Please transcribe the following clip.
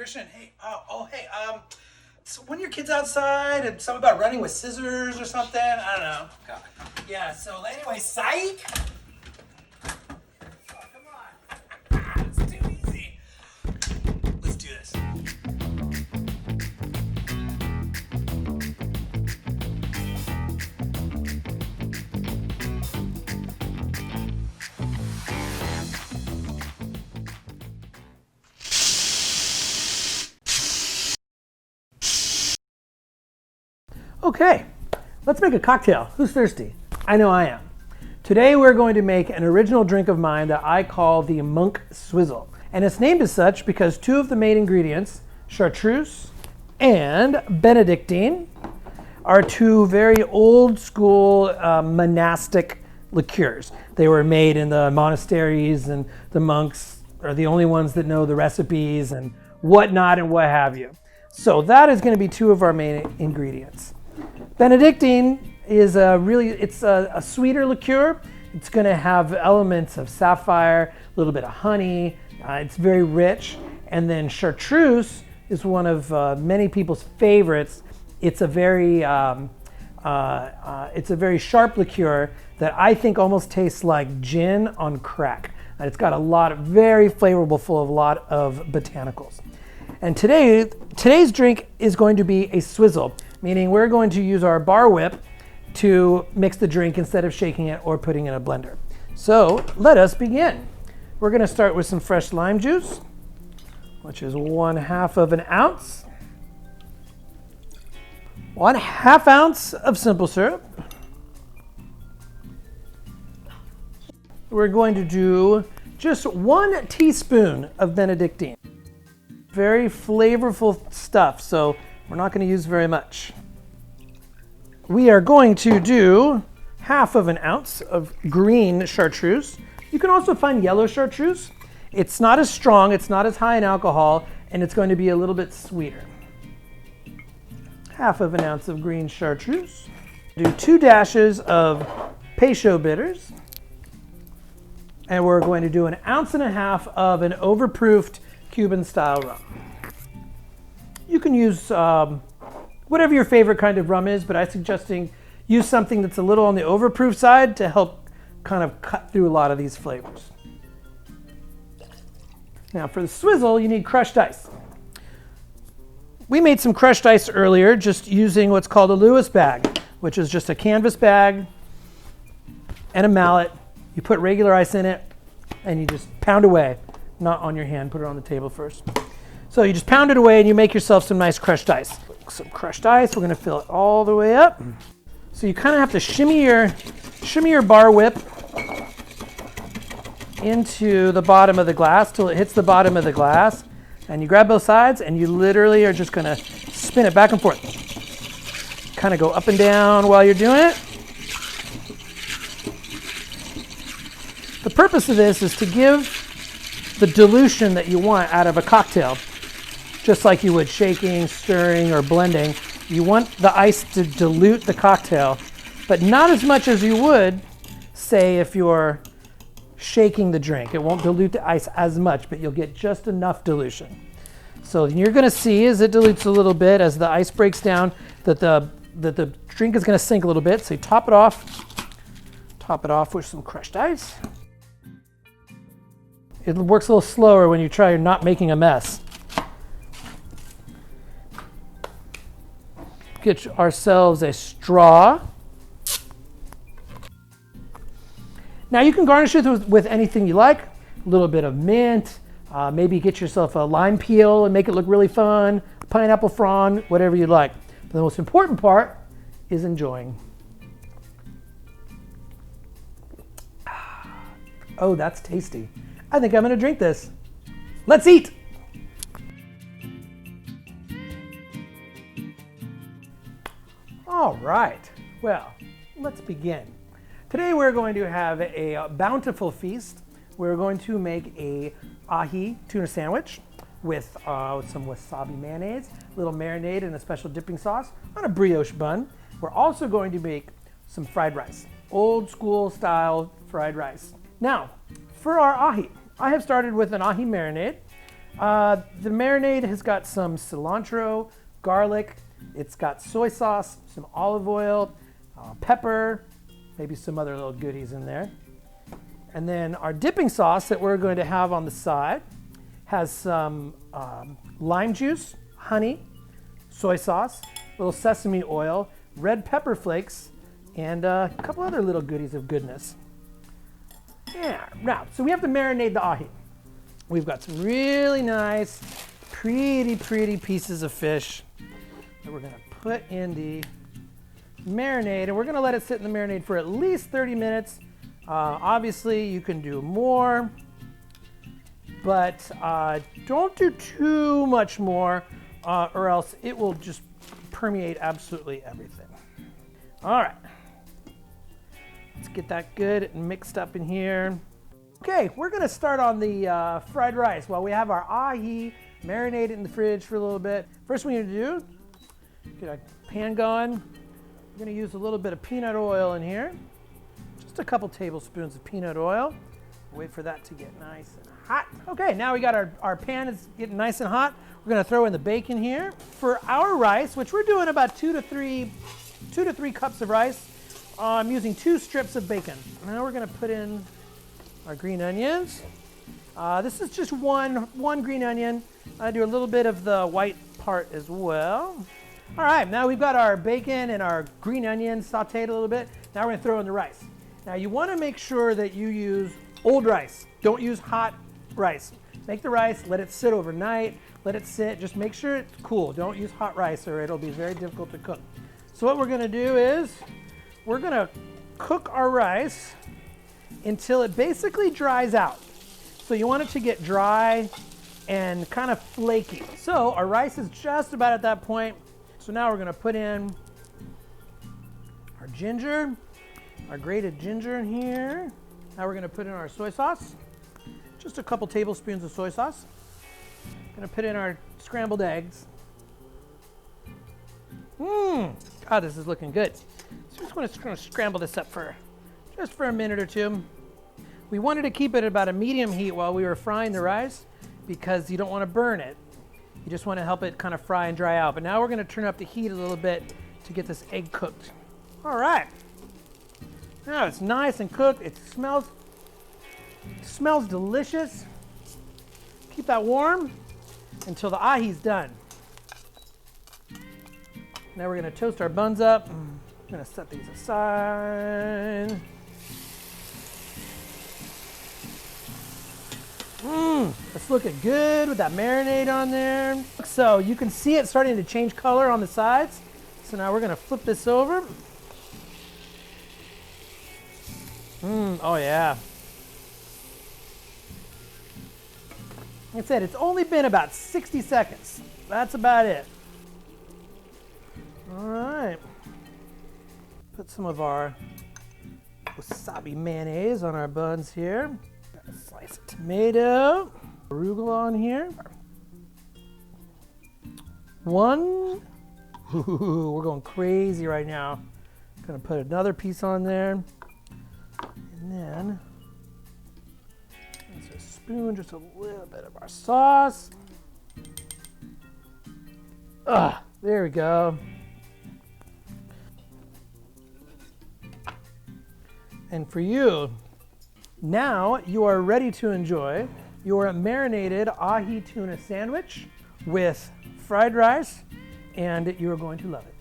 Christian, hey, hey, so when your kid's outside and something about running with scissors or something, I don't know. God. Yeah, so anyway, psych. Oh, come on. It's too easy. Let's do this. Okay, let's make a cocktail. Who's thirsty? I know I am. Today we're going to make an original drink of mine that I call the Monk Swizzle. And it's named as such because two of the main ingredients, chartreuse and Benedictine, are two very old school monastic liqueurs. They were made in the monasteries, and the monks are the only ones that know the recipes and whatnot and what have you. So that is going to be two of our main ingredients. Benedictine is a sweeter liqueur. It's going to have elements of sapphire, a little bit of honey. It's very rich. And then chartreuse is one of many people's favorites. It's a very sharp liqueur that I think almost tastes like gin on crack. And it's got very flavorful, full of a lot of botanicals. And today's drink is going to be a swizzle, meaning we're going to use our bar whip to mix the drink instead of shaking it or putting it in a blender. So let us begin. We're going to start with some fresh lime juice, which is 1/2 of an ounce. 1/2 ounce of simple syrup. We're going to do just 1 teaspoon of Benedictine. Very flavorful stuff, so we're not going to use very much. We are going to do 1/2 of an ounce of green chartreuse. You can also find yellow chartreuse. It's not as strong, it's not as high in alcohol, and it's going to be a little bit sweeter. 1/2 of an ounce of green chartreuse. Do 2 dashes of PEYCHAUD bitters. And we're going to do 1.5 ounces of an overproofed Cuban style rum. You can use whatever your favorite kind of rum is, but I'm suggesting use something that's a little on the overproof side to help kind of cut through a lot of these flavors. Now for the swizzle, you need crushed ice. We made some crushed ice earlier just using what's called a Lewis bag, which is just a canvas bag and a mallet. You put regular ice in it and you just pound away. Not on your hand, put it on the table first. So you just pound it away and you make yourself some nice crushed ice. Some crushed ice, we're gonna fill it all the way up. So you kind of have to shimmy your bar whip into the bottom of the glass till it hits the bottom of the glass. And you grab both sides and you literally are just gonna spin it back and forth. Kind of go up and down while you're doing it. The purpose of this is to give the dilution that you want out of a cocktail, just like you would shaking, stirring, or blending. You want the ice to dilute the cocktail, but not as much as you would, say, if you're shaking the drink. It won't dilute the ice as much, but you'll get just enough dilution. So you're gonna see as it dilutes a little bit, as the ice breaks down, that the drink is gonna sink a little bit. So you top it off with some crushed ice. It works a little slower when you try not making a mess. Get ourselves a straw. Now you can garnish it with anything you like. A little bit of mint, maybe get yourself a lime peel and make it look really fun, pineapple frond, whatever you like. But the most important part is enjoying. Oh, that's tasty. I think I'm gonna drink this. Let's eat. All right, well, let's begin. Today we're going to have a bountiful feast. We're going to make a ahi tuna sandwich with some wasabi mayonnaise, a little marinade and a special dipping sauce on a brioche bun. We're also going to make some fried rice, old school style fried rice. Now, for our ahi, I have started with an ahi marinade. The marinade has got some cilantro, garlic, it's got soy sauce, some olive oil, pepper, maybe some other little goodies in there. And then our dipping sauce that we're going to have on the side has some lime juice, honey, soy sauce, a little sesame oil, red pepper flakes, and a couple other little goodies of goodness. Yeah, now, so we have to marinate the ahi. We've got some really nice, pretty pieces of fish that we're gonna put in the marinade, and we're gonna let it sit in the marinade for at least 30 minutes. Obviously, you can do more, but don't do too much more, or else it will just permeate absolutely everything. All right, let's get that good and mixed up in here. Okay, we're gonna start on the fried rice while we have our ahi marinated in the fridge for a little bit. First we need to do, get our pan going. We're gonna use a little bit of peanut oil in here. Just a couple tablespoons of peanut oil. Wait for that to get nice and hot. Okay, now we got our pan is getting nice and hot. We're gonna throw in the bacon here. For our rice, which we're doing about 2 to 3 cups of rice, I'm using 2 strips of bacon. Now we're gonna put in our green onions. This is just one green onion. I do a little bit of the white part as well. All right, now we've got our bacon and our green onions sauteed a little bit. Now we're gonna throw in the rice. Now you wanna make sure that you use old rice. Don't use hot rice. Make the rice, let it sit overnight, let it sit, just make sure it's cool. Don't use hot rice or it'll be very difficult to cook. So what we're gonna do is, we're gonna cook our rice until it basically dries out. So you want it to get dry and kind of flaky. So our rice is just about at that point. So now we're gonna put in our ginger, our grated ginger in here. Now we're gonna put in our soy sauce, just a couple tablespoons of soy sauce. Gonna put in our scrambled eggs. God, this is looking good. So just gonna scramble this up just for a minute or two. We wanted to keep it at about a medium heat while we were frying the rice because you don't want to burn it. You just want to help it kind of fry and dry out. But now we're going to turn up the heat a little bit to get this egg cooked. All right. Now it's nice and cooked. It smells delicious. Keep that warm until the ahi's done. Now we're going to toast our buns up. I'm going to set these aside. It's looking good with that marinade on there. So you can see it starting to change color on the sides. So now we're gonna flip this over. Oh yeah. Like I said, it's only been about 60 seconds. That's about it. All right. Put some of our wasabi mayonnaise on our buns here. Got a slice of tomato, arugula on here. One. Ooh, we're going crazy right now. Gonna put another piece on there. And then, there's a spoon, just a little bit of our sauce. There we go. And for you, now you are ready to enjoy your marinated ahi tuna sandwich with fried rice, and you are going to love it.